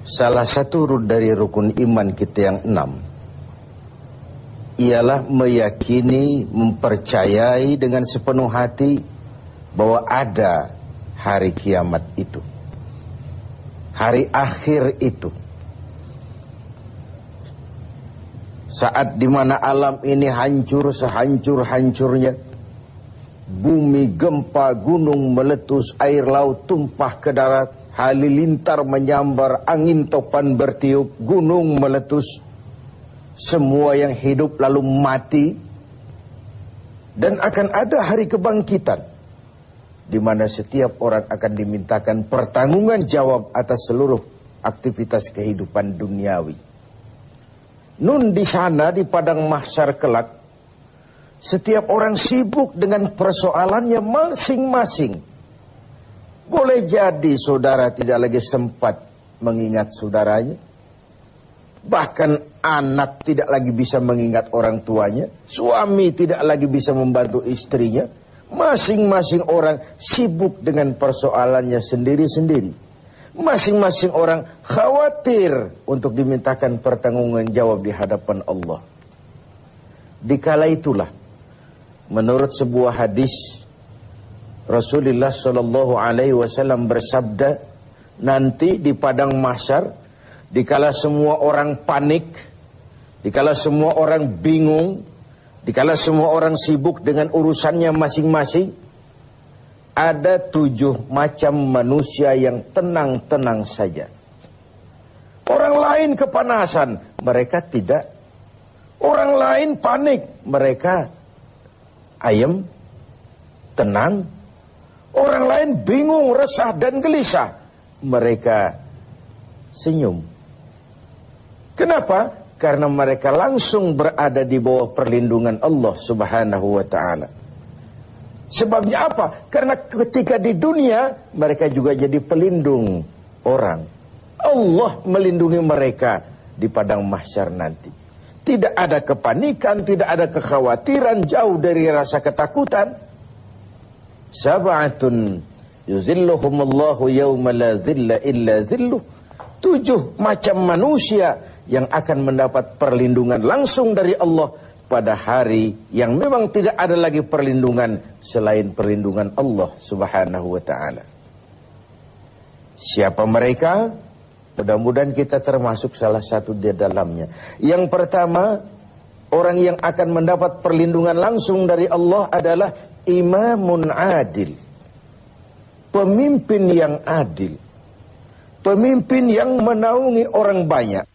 Salah satu dari rukun iman kita yang 6 ialah meyakini, mempercayai dengan sepenuh hati bahwa ada hari kiamat itu, hari akhir itu, saat dimana alam ini hancur sehancur-hancurnya, bumi gempa, gunung meletus, air laut tumpah ke darat, halilintar menyambar, angin topan bertiup, gunung meletus, semua yang hidup lalu mati, dan akan ada hari kebangkitan di mana setiap orang akan dimintakan pertanggungan jawab atas seluruh aktivitas kehidupan duniawi. Nun di sana di padang mahsyar kelak, setiap orang sibuk dengan persoalannya masing-masing. Boleh jadi saudara tidak lagi sempat mengingat saudaranya. Bahkan anak tidak lagi bisa mengingat orang tuanya. Suami tidak lagi bisa membantu istrinya. Masing-masing orang sibuk dengan persoalannya sendiri-sendiri. Masing-masing orang khawatir untuk dimintakan pertanggungan jawab di hadapan Allah. Dikala itulah, menurut sebuah hadis, Rasulullah Shallallahu Alaihi Wasallam bersabda, nanti di padang mahsyar, dikala semua orang panik, dikala semua orang bingung, dikala semua orang sibuk dengan urusannya masing-masing, ada 7 macam manusia yang tenang-tenang saja. Orang lain kepanasan, mereka tidak. Orang lain panik, mereka ayem, tenang. Orang lain bingung, resah dan gelisah, mereka senyum. Kenapa? Karena mereka langsung berada di bawah perlindungan Allah Subhanahu wa ta'ala. Sebabnya apa? Karena ketika di dunia mereka juga jadi pelindung orang. Allah melindungi mereka di padang mahsyar nanti. Tidak ada kepanikan, tidak ada kekhawatiran, jauh dari rasa ketakutan. Sab'atun yuzilluhumullahu yawma la zilla illa zilluh. 7 macam manusia yang akan mendapat perlindungan langsung dari Allah pada hari yang memang tidak ada lagi perlindungan selain perlindungan Allah Subhanahu wa ta'ala. Siapa mereka? Mudah-mudahan kita termasuk salah satu di dalamnya. Yang pertama, orang yang akan mendapat perlindungan langsung dari Allah adalah imamun adil. Pemimpin yang adil. Pemimpin yang menaungi orang banyak.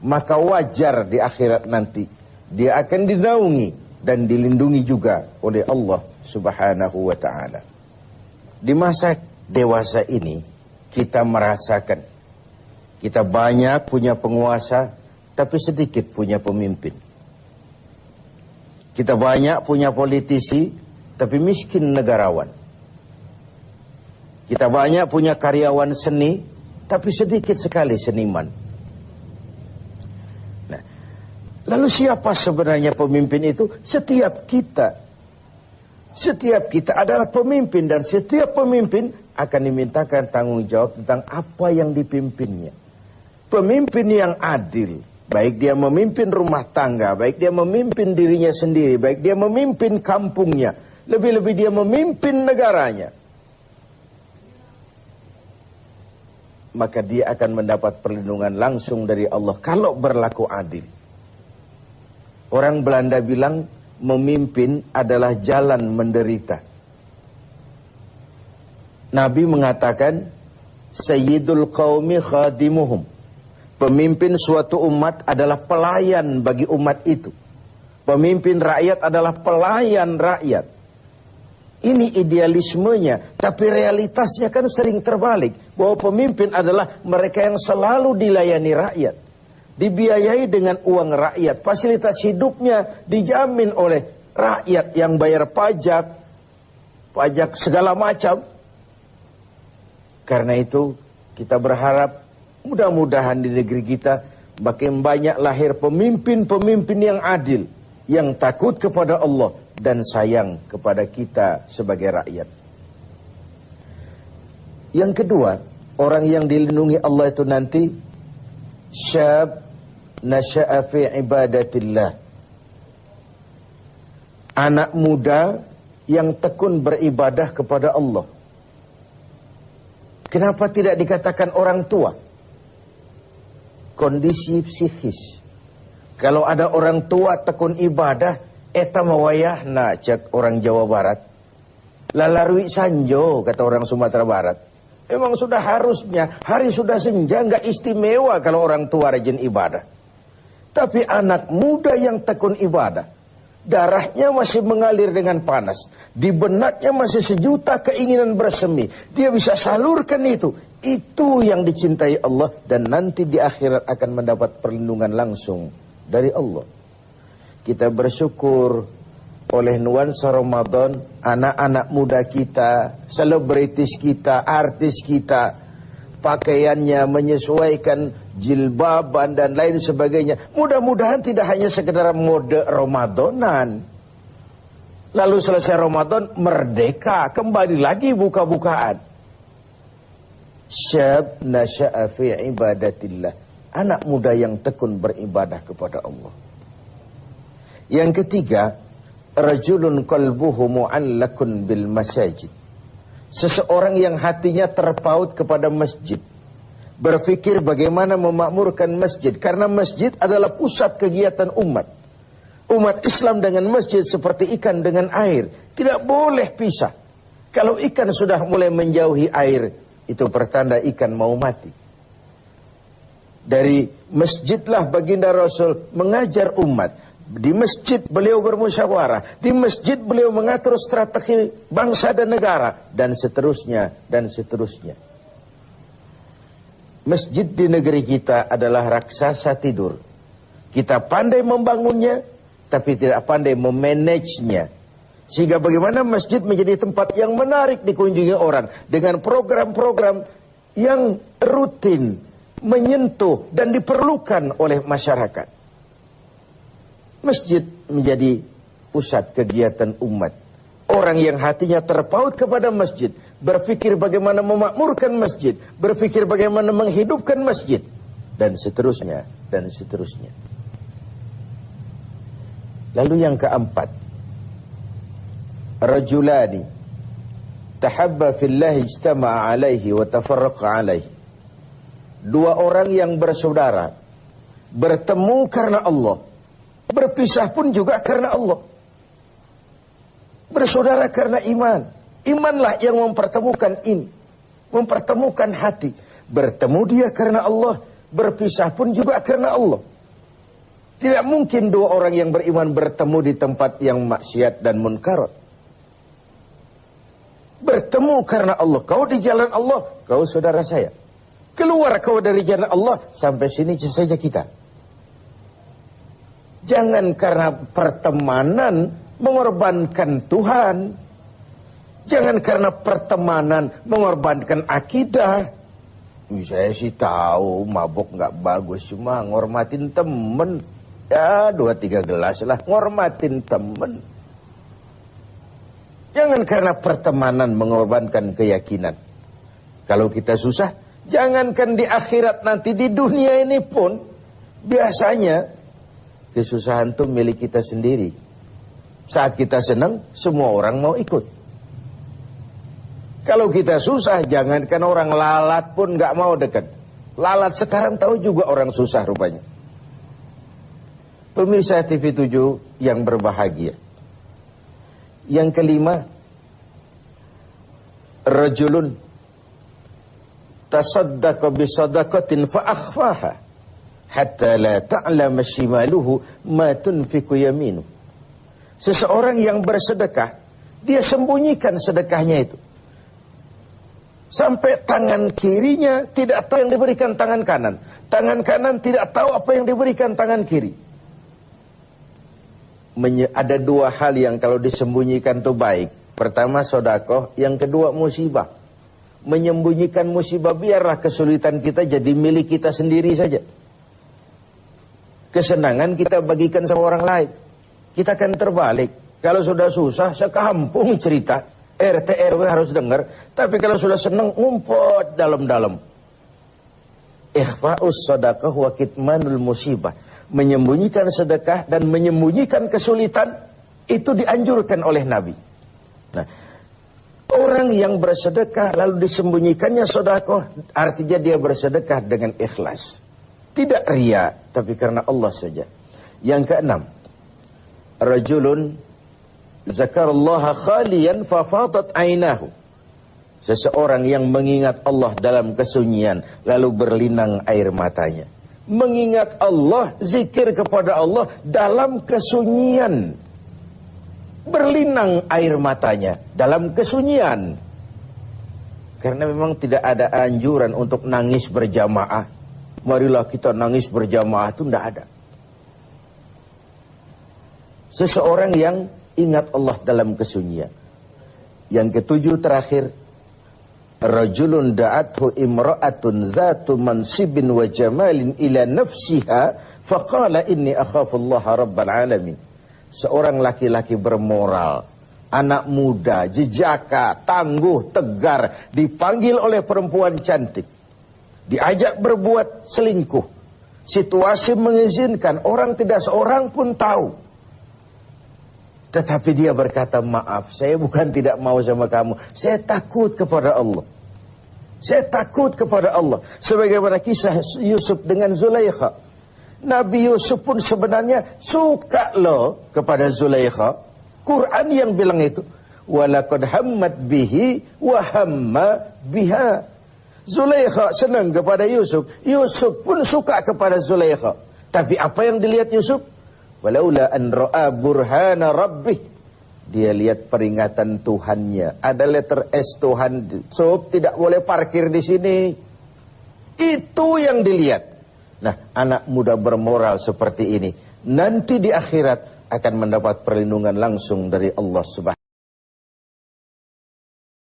Maka wajar di akhirat nanti dia akan dinaungi dan dilindungi juga oleh Allah Subhanahu wa ta'ala. Di masa dewasa ini kita merasakan kita banyak punya penguasa tapi sedikit punya pemimpin. Kita banyak punya politisi tapi miskin negarawan. Kita banyak punya karyawan seni tapi sedikit sekali seniman. Nah, lalu siapa sebenarnya pemimpin itu? Setiap kita adalah pemimpin, dan setiap pemimpin akan dimintakan tanggung jawab tentang apa yang dipimpinnya. Pemimpin yang adil, baik dia memimpin rumah tangga, baik dia memimpin dirinya sendiri, baik dia memimpin kampungnya, lebih-lebih dia memimpin negaranya, maka dia akan mendapat perlindungan langsung dari Allah kalau berlaku adil. Orang Belanda bilang memimpin adalah jalan menderita. Nabi mengatakan sayyidul qaumi khadimuhum. Pemimpin suatu umat adalah pelayan bagi umat itu. Pemimpin rakyat adalah pelayan rakyat. Ini idealismenya, tapi realitasnya kan sering terbalik. Bahwa pemimpin adalah mereka yang selalu dilayani rakyat. Dibiayai dengan uang rakyat. Fasilitas hidupnya dijamin oleh rakyat yang bayar pajak segala macam. Karena itu kita berharap mudah-mudahan di negeri kita makin banyak lahir pemimpin-pemimpin yang adil, yang takut kepada Allah dan sayang kepada kita sebagai rakyat. Yang kedua, orang yang dilindungi Allah itu nanti syab nasya'a fi ibadatillah. Anak muda yang tekun beribadah kepada Allah. Kenapa tidak dikatakan orang tua? Kondisi psikis. Kalau ada orang tua tekun ibadah, eta mawayahna cek orang Jawa Barat. Lalarui sanjo kata orang Sumatera Barat. Memang sudah harusnya, hari sudah senja, nggak istimewa kalau orang tua rajin ibadah. Tapi anak muda yang tekun ibadah, darahnya masih mengalir dengan panas. Di benaknya masih sejuta keinginan bersemi. Dia bisa salurkan itu. Itu yang dicintai Allah. Dan nanti di akhirat akan mendapat perlindungan langsung dari Allah. Kita bersyukur oleh nuansa Ramadan. Anak-anak muda kita, selebritis kita, artis kita, pakaiannya menyesuaikan, jilbaban dan lain sebagainya. Mudah-mudahan tidak hanya sekedar mode Ramadanan. Lalu selesai Ramadan merdeka, kembali lagi buka-bukaan. Syab nasya'a fi ibadatillah. Anak muda yang tekun beribadah kepada Allah. Yang ketiga, rajulun qalbuhu mu'allakun bil masajid. Seseorang yang hatinya terpaut kepada masjid. Berpikir bagaimana memakmurkan masjid. Karena masjid adalah pusat kegiatan umat. Umat Islam dengan masjid seperti ikan dengan air. Tidak boleh pisah. Kalau ikan sudah mulai menjauhi air, itu pertanda ikan mau mati. Dari masjidlah baginda Rasul mengajar umat. Di masjid beliau bermusyawarah. Di masjid beliau mengatur strategi bangsa dan negara. Dan seterusnya, dan seterusnya. Masjid di negeri kita adalah raksasa tidur. Kita pandai membangunnya, tapi tidak pandai memanagenya. Sehingga bagaimana masjid menjadi tempat yang menarik dikunjungi orang. Dengan program-program yang rutin, menyentuh dan diperlukan oleh masyarakat. Masjid menjadi pusat kegiatan umat. Orang yang hatinya terpaut kepada masjid, berpikir bagaimana memakmurkan masjid, berpikir bagaimana menghidupkan masjid, dan seterusnya, dan seterusnya. Lalu yang keempat, rajulani tahabba fillahi ijtama'a alaihi wa tafarraqa alaihi. Dua orang yang bersaudara, bertemu karena Allah, berpisah pun juga karena Allah. Bersaudara karena iman. Imanlah yang mempertemukan ini, mempertemukan hati. Bertemu dia karena Allah, berpisah pun juga karena Allah. Tidak mungkin dua orang yang beriman bertemu di tempat yang maksiat dan munkarat. Bertemu karena Allah. Kau di jalan Allah, kau saudara saya. Keluar kau dari jalan Allah, sampai sini saja kita. Jangan karena pertemanan mengorbankan Tuhan. Jangan karena pertemanan mengorbankan akidah. Saya sih tahu mabok nggak bagus, cuma ngormatin temen. Ya 2-3 gelas lah, ngormatin temen. Jangan karena pertemanan mengorbankan keyakinan. Kalau kita susah, jangankan di akhirat, nanti di dunia ini pun biasanya kesusahan itu milik kita sendiri. Saat kita senang, semua orang mau ikut. Kalau kita susah, jangankan orang lalat pun nggak mau dekat. Lalat sekarang tahu juga orang susah rupanya. Pemirsa TV 7 yang berbahagia. Yang kelima, rajulun tasaddaqa bisadaqatin fa akhfaha hatta la ta'lama shimaluhu ma tunfiqu yaminuhu. Seseorang yang bersedekah, dia sembunyikan sedekahnya itu. Sampai tangan kirinya tidak tahu yang diberikan tangan kanan. Tangan kanan tidak tahu apa yang diberikan tangan kiri. Ada dua hal yang kalau disembunyikan itu baik. Pertama sedekah, yang kedua musibah. Menyembunyikan musibah, biarlah kesulitan kita jadi milik kita sendiri saja. Kesenangan kita bagikan sama orang lain. Kita akan terbalik. Kalau sudah susah, sekampung cerita. RT RW harus dengar. Tapi kalau sudah senang, ngumpet dalam-dalam. Ikhfa'us sadaqah wa kitmanul musibah. Menyembunyikan sedekah dan menyembunyikan kesulitan itu dianjurkan oleh Nabi. Nah, orang yang bersedekah lalu disembunyikannya sedekah, artinya dia bersedekah dengan ikhlas. Tidak riya, tapi karena Allah saja. Yang keenam, rajulun zakarallaha khaliyan fafadat ainahu. Seseorang yang mengingat Allah dalam kesunyian lalu berlinang air matanya. Mengingat Allah, zikir kepada Allah dalam kesunyian. Berlinang air matanya dalam kesunyian. Karena memang tidak ada anjuran untuk nangis berjamaah. Marilah kita nangis berjamaah, itu tidak ada. Seseorang yang ingat Allah dalam kesunyian. Yang ketujuh terakhir, rajulun da'athu imra'atun zatu mansibin wa jamalin ila nafsiha faqala inni akhafullaha rabbal alamin. Seorang laki-laki bermoral, anak muda, jejaka, tangguh, tegar, dipanggil oleh perempuan cantik, diajak berbuat selingkuh. Situasi mengizinkan, orang tidak seorang pun tahu. Tetapi dia berkata, maaf, saya bukan tidak mau sama kamu, saya takut kepada Allah. Saya takut kepada Allah. Sebagaimana kisah Yusuf dengan Zulaikha. Nabi Yusuf pun sebenarnya suka loh kepada Zulaikha. Quran yang bilang itu. Walaqad hammat bihi wa hamma biha. Zulaikha senang kepada Yusuf. Yusuf pun suka kepada Zulaikha. Tapi apa yang dilihat Yusuf? Walaula an ra'a burhana rabbih. Dia lihat peringatan Tuhannya. Ada letter S Tuhan. So, tidak boleh parkir di sini. Itu yang dilihat. Nah, anak muda bermoral seperti ini, nanti di akhirat akan mendapat perlindungan langsung dari Allah Subhanahu.